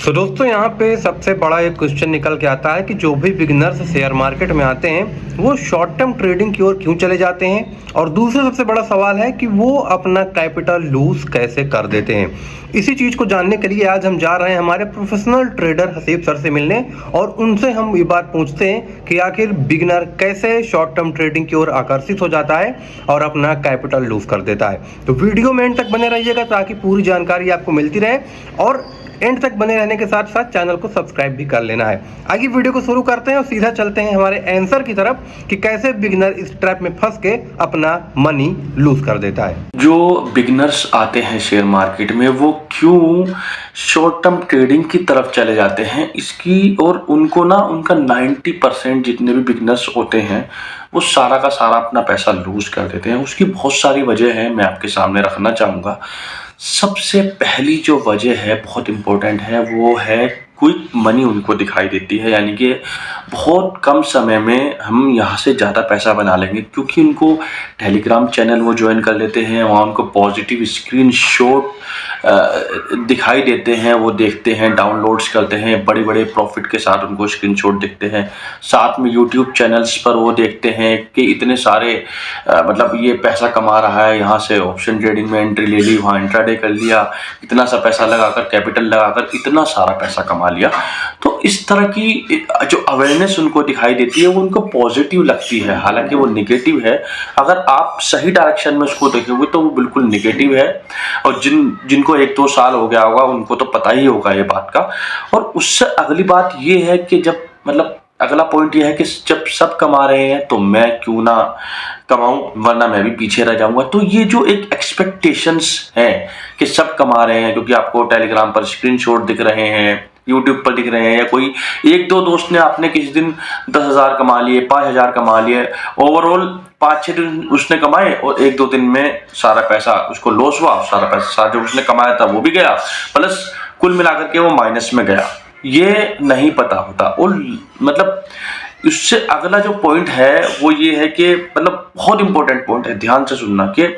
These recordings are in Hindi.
तो दोस्तों यहाँ पे सबसे बड़ा एक क्वेश्चन निकल के आता है कि जो भी बिगिनर्स शेयर मार्केट में आते हैं वो शॉर्ट टर्म ट्रेडिंग की ओर क्यों चले जाते हैं, और दूसरा सबसे बड़ा सवाल है कि वो अपना कैपिटल लूज कैसे कर देते हैं। इसी चीज को जानने के लिए आज हम जा रहे हैं हमारे प्रोफेशनल ट्रेडर हसीब सर से मिलने, और उनसे हम ये बात पूछते हैं कि आखिर बिगिनर कैसे शॉर्ट टर्म ट्रेडिंग की ओर आकर्षित हो जाता है और अपना कैपिटल लूज कर देता है। तो वीडियो में एंड तक बने रहिएगा ताकि पूरी जानकारी आपको मिलती रहे, और एंड तक बने रहने के साथ साथ चैनल को सब्सक्राइब भी कर लेना है। आगे वीडियो को शुरू करते हैं और सीधा चलते हैं हमारे आंसर की तरफ कि कैसे बिगिनर इस ट्रैप में फंस के अपना मनी लूज कर देता है। जो बिगिनर्स आते हैं शेयर मार्केट में वो क्यों शॉर्ट टर्म ट्रेडिंग की तरफ चले जाते हैं इसकी, और उनको ना उनका 90% जितने भी बिगिनर्स होते हैं वो सारा का सारा अपना पैसा लूज कर देते हैं। उसकी बहुत सारी वजह है, मैं आपके सामने रखना चाहूँगा। सबसे पहली जो वजह है बहुत इम्पोर्टेंट है, वो है क्विक मनी उनको दिखाई देती है, यानी कि बहुत कम समय में हम यहाँ से ज़्यादा पैसा बना लेंगे, क्योंकि उनको टेलीग्राम चैनल वो ज्वाइन कर लेते हैं, वहाँ उनको पॉजिटिव स्क्रीनशॉट दिखाई देते हैं, वो देखते हैं, डाउनलोड्स करते हैं, बड़े बड़े प्रॉफिट के साथ उनको स्क्रीनशॉट दिखते हैं। साथ में यूट्यूब चैनल्स पर वो देखते हैं कि इतने सारे मतलब ये पैसा कमा रहा है, यहाँ से ऑप्शन ट्रेडिंग में एंट्री ले ली, वहाँ इंट्राडे कर लिया, इतना सा पैसा लगाकर कैपिटल लगाकर इतना सारा पैसा कमा लिया। तो इस तरह की जो अवेयरनेस उनको दिखाई देती है वो उनको पॉजिटिव लगती है, हालांकि वो निगेटिव है। अगर आप सही डायरेक्शन में उसको देखोगे तो वो बिल्कुल निगेटिव है, और जिनको 1-2 साल हो गया होगा उनको तो पता ही होगा ये बात का। और उससे अगली बात ये है कि जब मतलब अगला पॉइंट ये है कि जब सब कमा रहे हैं तो मैं क्यों ना कमाऊं, वरना मैं भी पीछे रह जाऊंगा। तो ये जो एक एक्सपेक्टेशंस हैं कि सब कमा रहे हैं, क्योंकि आपको टेलीग्राम पर स्क्रीनशॉट दिख रहे हैं, यूट्यूब पर दिख रहे हैं, या कोई 1-2 दोस्त ने आपने किसी दिन 10,000 कमा लिए, 5,000 कमा लिए, ओवरऑल 5-6 दिन उसने कमाए और 1-2 दिन में सारा पैसा उसको लॉस हुआ, सारा पैसा जो उसने कमाया था वो भी गया, प्लस कुल मिलाकर के वो माइनस में गया। ये नहीं पता होता। और मतलब इससे अगला जो पॉइंट है वो ये है कि मतलब बहुत इंपॉर्टेंट पॉइंट है, ध्यान से सुनना, कि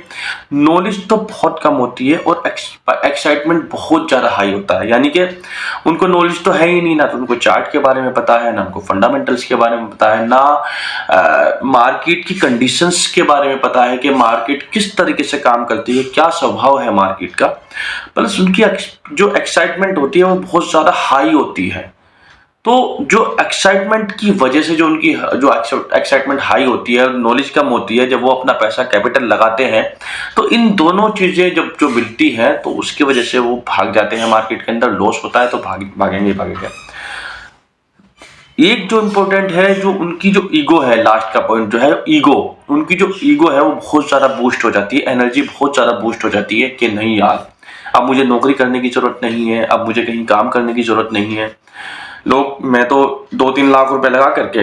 नॉलेज तो बहुत कम होती है और एक्साइटमेंट बहुत ज़्यादा हाई होता है। यानी कि उनको नॉलेज तो है ही नहीं, ना तो उनको चार्ट के बारे में पता है, ना उनको फंडामेंटल्स के बारे में पता है, ना मार्केट की कंडीशंस के बारे में पता है कि मार्केट किस तरीके से काम करती है, क्या स्वभाव है मार्केट का। प्लस उनकी जो एक्साइटमेंट होती है वो बहुत ज़्यादा हाई होती है। तो जो एक्साइटमेंट की वजह से जो उनकी जो एक्साइटमेंट हाई होती है और नॉलेज कम होती है, जब वो अपना पैसा कैपिटल लगाते हैं तो इन दोनों चीज़ें जब जो मिलती हैं तो उसकी वजह से वो भाग जाते हैं मार्केट के अंदर। लॉस होता है तो भागेंगे। एक जो इम्पोर्टेंट है, जो उनकी जो ईगो है, लास्ट का पॉइंट जो है ईगो, उनकी जो ईगो है वो बहुत ज़्यादा बूस्ट हो जाती है, एनर्जी बहुत ज़्यादा बूस्ट हो जाती है कि नहीं यार, अब मुझे नौकरी करने की ज़रूरत नहीं है, अब मुझे कहीं काम करने की ज़रूरत नहीं है। मैं तो 2-3 लाख रुपए लगा करके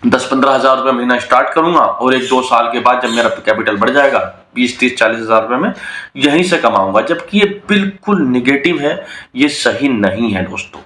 10-15 हज़ार रुपये महीना स्टार्ट करूंगा, और 1-2 साल के बाद जब मेरा कैपिटल बढ़ जाएगा 20-30-40 हज़ार रुपये में यहीं से कमाऊंगा। जबकि ये बिल्कुल निगेटिव है, ये सही नहीं है दोस्तों।